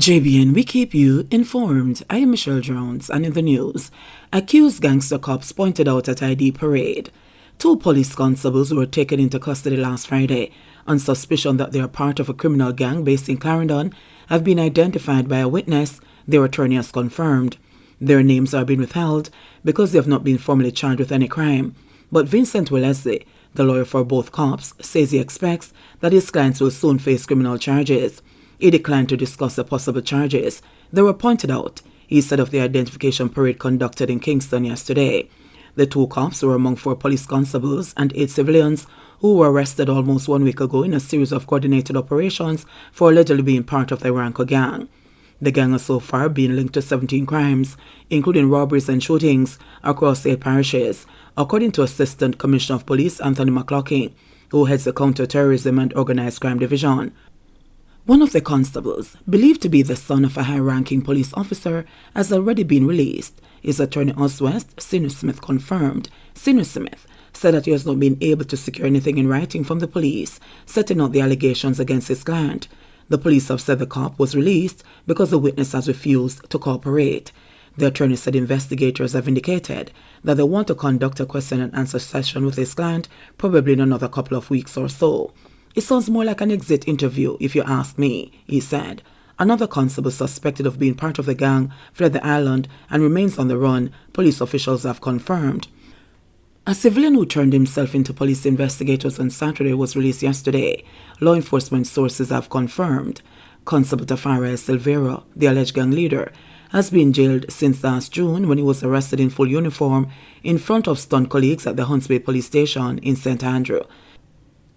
JBN, we keep you informed. I am Michelle Jones, and in the news, accused gangster cops pointed out at ID parade. Two police constables were taken into custody last Friday on suspicion that they are part of a criminal gang based in Clarendon have been identified by a witness, their attorney has confirmed. Their names are being withheld because they have not been formally charged with any crime. But Vincent Wellesley, the lawyer for both cops, says he expects that his clients will soon face criminal charges. He declined to discuss the possible charges. They were pointed out, he said of the identification parade conducted in Kingston yesterday. The two cops were among 4 police constables and 8 civilians who were arrested almost 1 week ago in a series of coordinated operations for allegedly being part of the Ranko gang. The gang has so far been linked to 17 crimes, including robberies and shootings across 8 parishes, according to Assistant Commissioner of Police Anthony McLaughlin, who heads the Counter-Terrorism and Organized Crime Division. One of the constables, believed to be the son of a high-ranking police officer, has already been released. His attorney Oswest, Senior Smith, confirmed. Senior Smith said that he has not been able to secure anything in writing from the police, setting out the allegations against his client. The police have said the cop was released because the witness has refused to cooperate. The attorney said investigators have indicated that they want to conduct a question and answer session with his client probably in another couple of weeks or so. It sounds more like an exit interview, if you ask me, he said. Another constable suspected of being part of the gang fled the island and remains on the run, police officials have confirmed. A civilian who turned himself into police investigators on Saturday was released yesterday, law enforcement sources have confirmed. Constable Tafara Silvera, the alleged gang leader, has been jailed since last June when he was arrested in full uniform in front of stunned colleagues at the Hunts Bay police station in St. Andrew.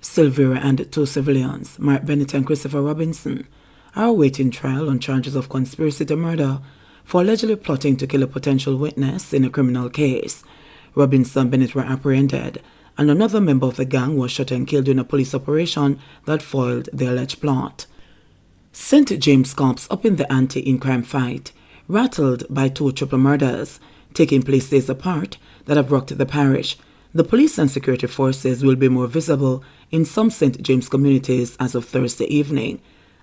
Silvera and 2 civilians, Mark Bennett and Christopher Robinson, are awaiting trial on charges of conspiracy to murder for allegedly plotting to kill a potential witness in a criminal case. Robinson and Bennett were apprehended, and another member of the gang was shot and killed in a police operation that foiled the alleged plot. St. James cops up in the Ante in crime fight, rattled by 2 triple murders, taking place days apart, that have rocked the parish. The police and security forces will be more visible in some St. James communities as of Thursday evening.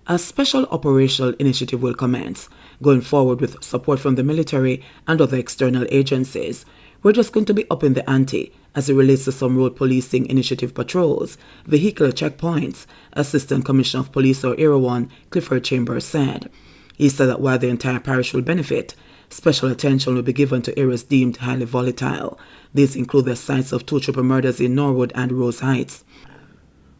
A special operational initiative will commence, going forward with support from the military and other external agencies. We're just going to be up in the ante as it relates to some road policing initiative patrols, vehicular checkpoints, Assistant Commissioner of Police or Area 1 Clifford Chambers said. He said that while the entire parish will benefit, special attention will be given to areas deemed highly volatile. These include the sites of 2 triple murders in Norwood and Rose Heights.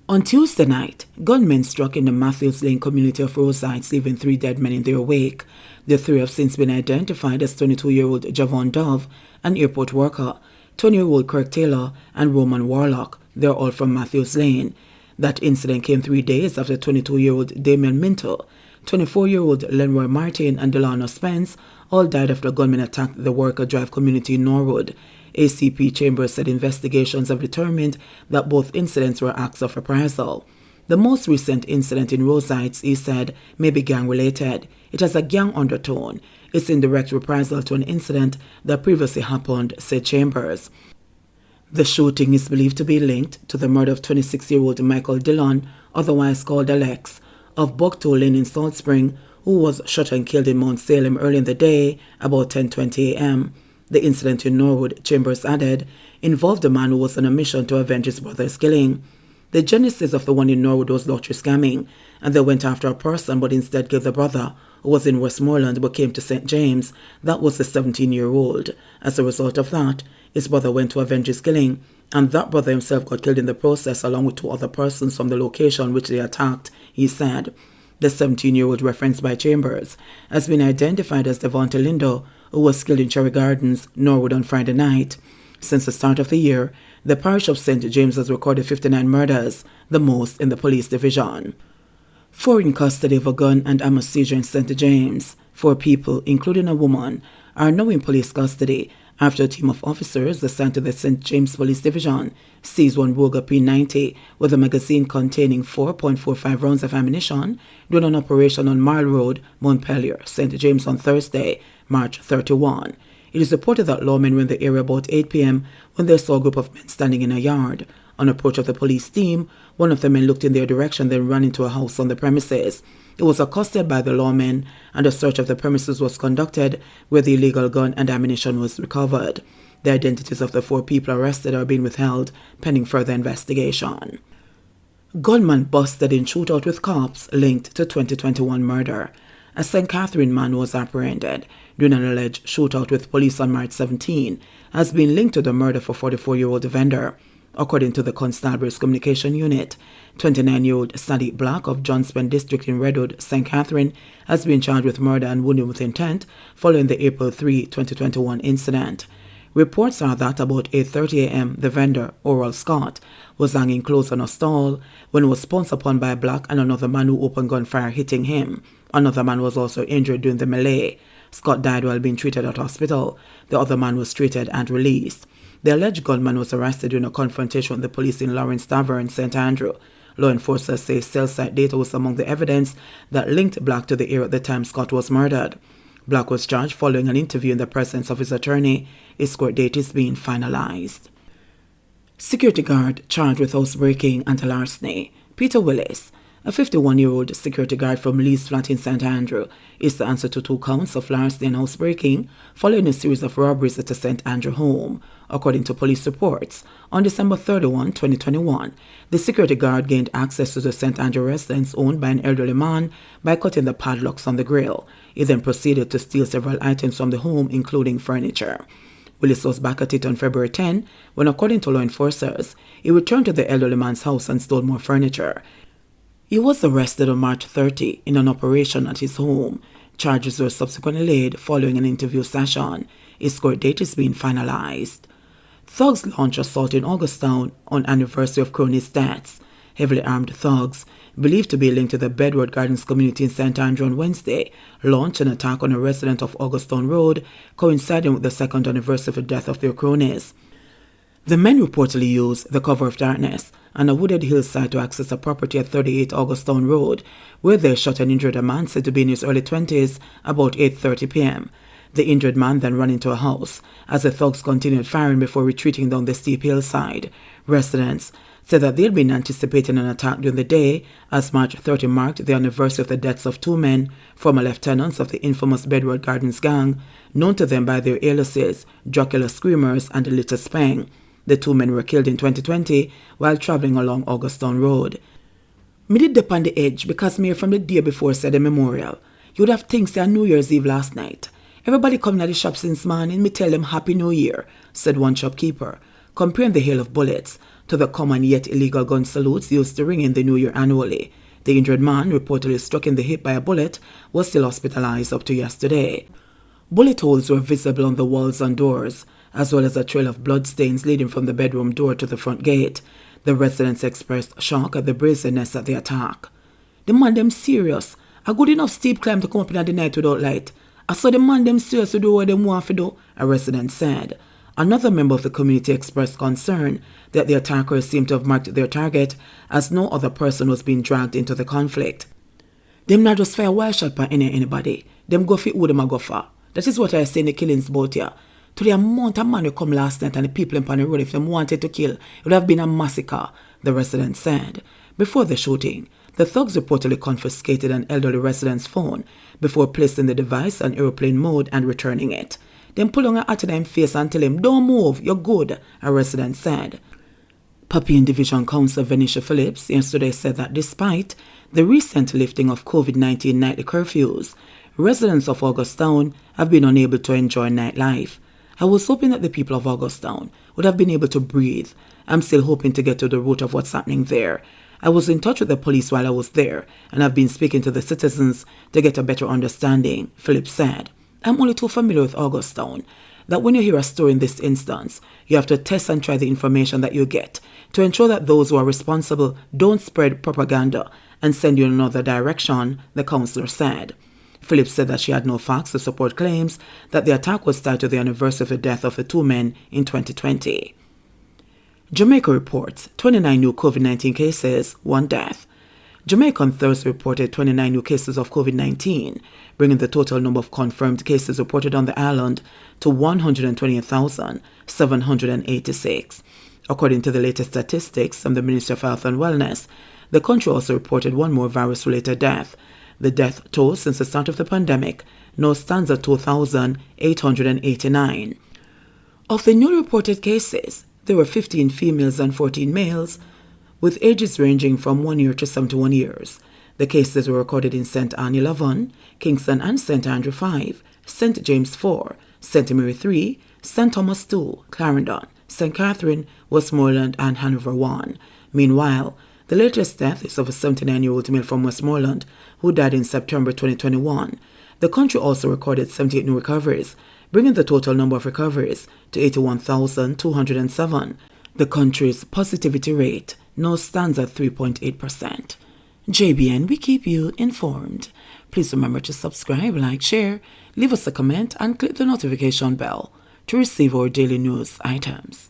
On Tuesday night, gunmen struck in the Matthews Lane community of Rose Heights, leaving 3 dead men in their wake. The 3 have since been identified as 22-year-old Javon Dove, an airport worker, 20-year-old Kirk Taylor, and Roman Warlock. They're all from Matthews Lane. That incident came 3 days after 22-year-old Damian Minto, 24-year-old Lenroy Martin, and Delano Spence all died after gunmen attacked the Worker Drive community in Norwood. ACP Chambers said investigations have determined that both incidents were acts of reprisal. The most recent incident in Rose Heights, he said, may be gang-related. It has a gang undertone. It's in direct reprisal to an incident that previously happened, said Chambers. The shooting is believed to be linked to the murder of 26-year-old Michael Dillon, otherwise called Alex, of Bucktoe Lane in Salt Spring, who was shot and killed in Mount Salem early in the day, about 10:20 a.m. The incident in Norwood, Chambers added, involved a man who was on a mission to avenge his brother's killing. The genesis of the one in Norwood was lottery scamming, and they went after a person but instead killed the brother, who was in Westmoreland but came to St. James. That was the 17-year-old. As a result of that, his brother went to avenge his killing, and that brother himself got killed in the process along with 2 other persons from the location which they attacked, he said. The 17-year-old referenced by Chambers has been identified as Devonta Lindo, who was killed in Cherry Gardens, Norwood on Friday night. Since the start of the year, the parish of St. James has recorded 59 murders, the most in the police division. 4 in custody of a gun and ammo seizure in St. James. 4 people, including a woman, are now in police custody after a team of officers assigned to the St. James Police Division seized 1 Ruger P90 with a magazine containing 4.45 rounds of ammunition during an operation on Mile Road, Montpelier, St. James on Thursday, March 31. It is reported that lawmen were in the area about 8 p.m. when they saw a group of men standing in a yard. On approach of the police team, one of the men looked in their direction, then ran into a house on the premises. He was accosted by the lawmen, and a search of the premises was conducted, where the illegal gun and ammunition was recovered. The identities of the 4 people arrested are being withheld, pending further investigation. Gunman busted in shootout with cops linked to 2021 murder. A St. Catherine man was apprehended during an alleged shootout with police on March 17, has been linked to the murder for 44-year-old vendor. According to the Constabulary's Communication Unit, 29-year-old Sadiq Black of Johnston District in Redwood, St. Catherine, has been charged with murder and wounding with intent following the April 3, 2021 incident. Reports are that about 8:30 a.m., the vendor, Oral Scott, was hanging clothes on a stall when he was pounced upon by Black and another man who opened gunfire, hitting him. Another man was also injured during the melee. Scott died while being treated at hospital. The other man was treated and released. The alleged gunman was arrested during a confrontation with the police in Lawrence Tavern, St. Andrew. Law enforcers say cell site data was among the evidence that linked Black to the area at the time Scott was murdered. Black was charged following an interview in the presence of his attorney. His court date is being finalized. Security guard charged with housebreaking and larceny. Peter Willis, a 51-year-old security guard from Lee's flat in St. Andrew, is to answer to 2 counts of larceny and housebreaking following a series of robberies at a St. Andrew home. According to police reports, on December 31, 2021, the security guard gained access to the St. Andrew residence owned by an elderly man by cutting the padlocks on the grill. He then proceeded to steal several items from the home, including furniture. Willis was back at it on February 10 when, according to law enforcers, he returned to the elderly man's house and stole more furniture. He was arrested on March 30 in an operation at his home. Charges were subsequently laid following an interview session. His court date is being finalized. Thugs launch assault in Augustown on anniversary of Crony's deaths. Heavily armed thugs, believed to be linked to the Bedward Gardens community in St. Andrew on Wednesday, launched an attack on a resident of Augustown Road, coinciding with the 2nd anniversary of the death of their cronies. The men reportedly used the cover of darkness and a wooded hillside to access a property at 38 Augustown Road, where they shot and injured a man said to be in his early 20s about 8:30 p.m. The injured man then ran into a house as the thugs continued firing before retreating down the steep hillside. Residents said that they'd been anticipating an attack during the day, as March 30 marked the anniversary of the deaths of 2 men, former lieutenants of the infamous Bedward Gardens gang, known to them by their aliases, Dracula Screamers and Little Spang. The 2 men were killed in 2020 while traveling along Augustown Road. Me did dip on the edge because me from the day before said the memorial. You would have things on New Year's Eve last night. Everybody coming at the shop since morning, me tell them Happy New Year, said one shopkeeper, comparing the hail of bullets to the common yet illegal gun salutes used to ring in the New Year annually. The injured man, reportedly struck in the hip by a bullet, was still hospitalized up to yesterday. Bullet holes were visible on the walls and doors, as well as a trail of bloodstains leading from the bedroom door to the front gate. The residents expressed shock at the brazenness of the attack. The man them serious. A good enough steep climb to come up in the night without light. I saw the man them serious to do what them want to do, a resident said. Another member of the community expressed concern that the attackers seemed to have marked their target, as no other person was being dragged into the conflict. Them not just fire wild shot by anybody. Them go for who them a go for. That is what I say in the killings about here. To the amount of man who come last night and the people in the road, if them wanted to kill, it would have been a massacre, the resident said. Before the shooting, the thugs reportedly confiscated an elderly resident's phone before placing the device on airplane mode and returning it. Then pulling her at him face and tell him, "Don't move, you're good," a resident said. Papine Division Counsellor Venetia Phillips yesterday said that despite the recent lifting of COVID-19 nightly curfews, residents of Augustown have been unable to enjoy nightlife. I was hoping that the people of Augustown would have been able to breathe. I'm still hoping to get to the root of what's happening there. I was in touch with the police while I was there, and I've been speaking to the citizens to get a better understanding, Phillips said. I'm only too familiar with Augustown that when you hear a story in this instance, you have to test and try the information that you get to ensure that those who are responsible don't spread propaganda and send you in another direction, the councillor said. Phillips said that she had no facts to support claims that the attack was tied to the anniversary of the death of the 2 men in 2020. Jamaica reports 29 new COVID-19 cases, 1 death. Jamaica on Thursday reported 29 new cases of COVID-19, bringing the total number of confirmed cases reported on the island to 128,786. According to the latest statistics from the Ministry of Health and Wellness, the country also reported one more virus-related death. The death toll since the start of the pandemic now stands at 2,889. Of the newly reported cases, there were 15 females and 14 males, with ages ranging from 1 year to 71 years. The cases were recorded in St. Anne 11, Kingston and St. Andrew 5, St. James 4, St. Mary 3, St. Thomas 2, Clarendon, St. Catherine, Westmoreland and Hanover 1. Meanwhile, the latest death is of a 79-year-old male from Westmoreland who died in September 2021. The country also recorded 78 new recoveries, bringing the total number of recoveries to 81,207. The country's positivity rate now stands at 3.8%. JBN, we keep you informed. Please remember to subscribe, like, share, leave us a comment, and click the notification bell to receive our daily news items.